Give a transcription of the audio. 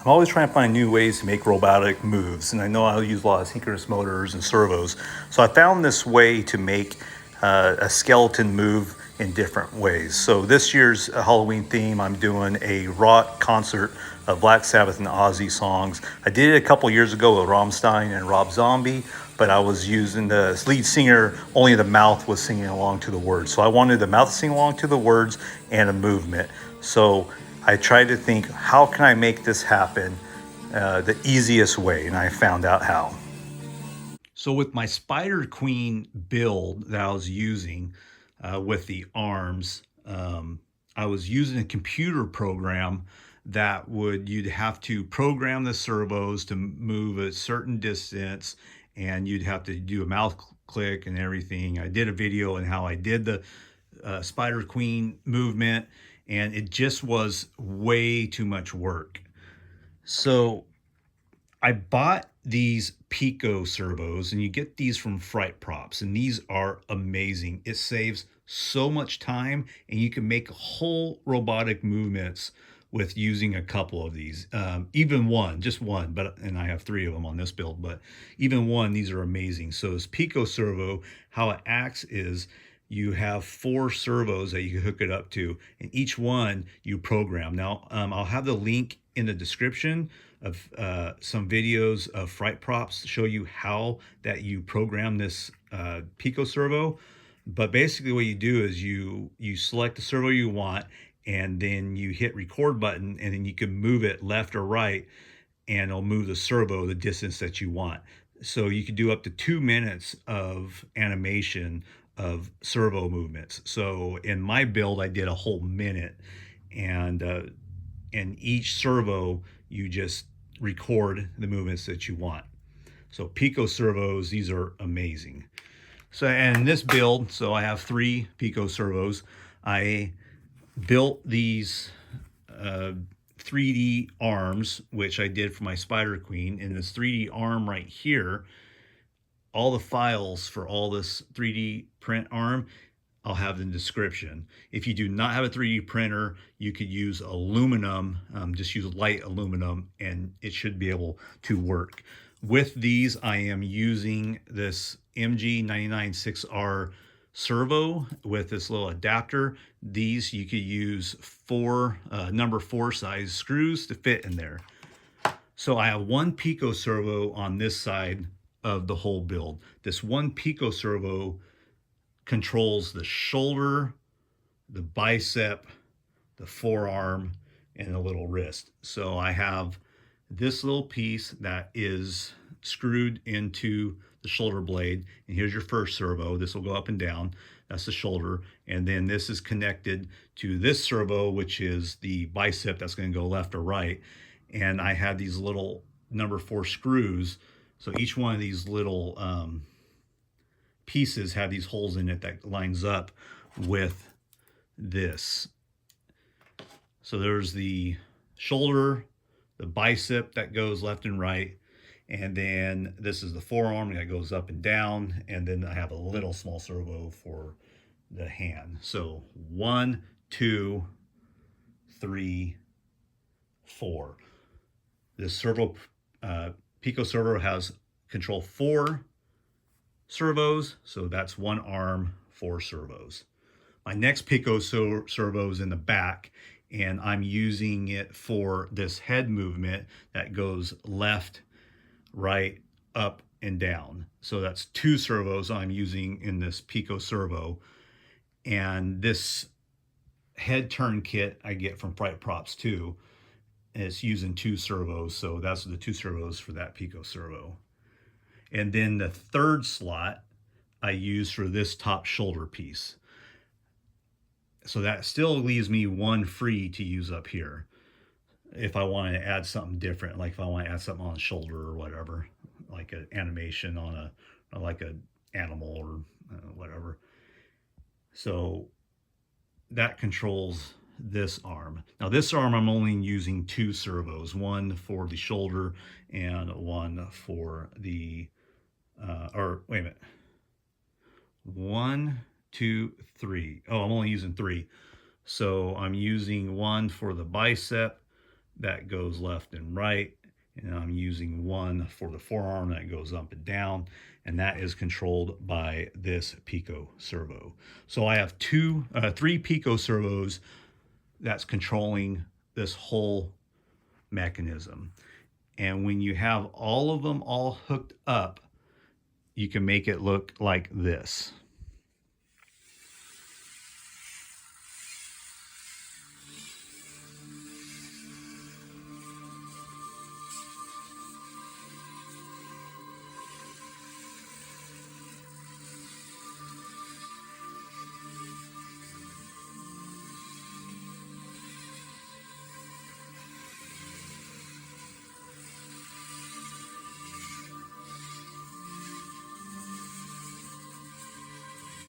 I'm always trying to find new ways to make robotic moves, and I know I'll use a lot of synchronous motors and servos. So I found this way to make a skeleton move in different ways. So this year's Halloween theme, I'm doing a rock concert of Black Sabbath and Ozzy songs. I did it a couple years ago with Rammstein and Rob Zombie, but I was using the lead singer, only the mouth was singing along to the words. So I wanted the mouth to sing along to the words and a movement. So I tried to think, how can I make this happen the easiest way? And I found out how. So with my Spider Queen build that I was using with the arms, I was using a computer program that you'd have to program the servos to move a certain distance, and you'd have to do a mouse click and everything. I did a video on how I did the Spider Queen movement, and it just was way too much work. So I bought these Pico servos, and you get these from Fright Props, and these are amazing. It saves so much time, and you can make whole robotic movements with using a couple of these. Even one, just one, and I have 3 of them on this build, but even one, these are amazing. So this Pico servo, how it acts is you have 4 servos that you can hook it up to, and each one you program. Now, I'll have the link in the description of some videos of Fright Props to show you how that you program this Pico servo. But basically what you do is you select the servo you want, and then you hit record button, and then you can move it left or right, and it'll move the servo the distance that you want. So you can do up to 2 minutes of animation of servo movements. So in my build, I did a whole minute, and each servo, you just record the movements that you want. So Pico servos, these are amazing. So, and this build, so I have 3 Pico servos. I built these 3D arms, which I did for my Spider Queen. In this 3D arm right here, all the files for all this 3D print arm, I'll have in the description. If you do not have a 3D printer, you could use aluminum, just use light aluminum, and it should be able to work. With these, I am using this MG996R servo with this little adapter. These you could use 4 number 4 size screws to fit in there. So I have 1 Pico servo on this side of the whole build. This 1 Pico servo controls the shoulder, the bicep, the forearm, and the little wrist. So I have this little piece that is screwed into the shoulder blade, and here's your first servo. This will go up and down. That's the shoulder, and then this is connected to this servo, which is the bicep that's going to go left or right. And I have these little number 4 screws. So each one of these little pieces have these holes in it that lines up with this. So there's the shoulder, the bicep that goes left and right, and then this is the forearm that goes up and down, and then I have a little small servo for the hand. So 1, 2, 3, 4. This servo, Pico servo has control 4 servos, so that's 1 arm, 4 servos. My next Pico servo is in the back, and I'm using it for this head movement that goes left, right, up, and down. So that's 2 servos I'm using in this Pico servo. And this head turn kit I get from Fright Props too. And it's using 2 servos, so that's the 2 servos for that Pico servo. And then the 3rd slot I use for this top shoulder piece. So that still leaves me 1 free to use up here if I want to add something different, like if I want to add something on the shoulder or whatever, like an animation on like an animal or whatever. So that controls this arm. Now this arm, I'm only using 2 servos, 1 for the shoulder and 1 for the, or wait a minute, 1, 2, 3. Oh, I'm only using 3. So I'm using 1 for the bicep, that goes left and right, and I'm using one for the forearm that goes up and down, and that is controlled by this Pico servo. So I have three Pico servos that's controlling this whole mechanism. And when you have all of them all hooked up, you can make it look like this.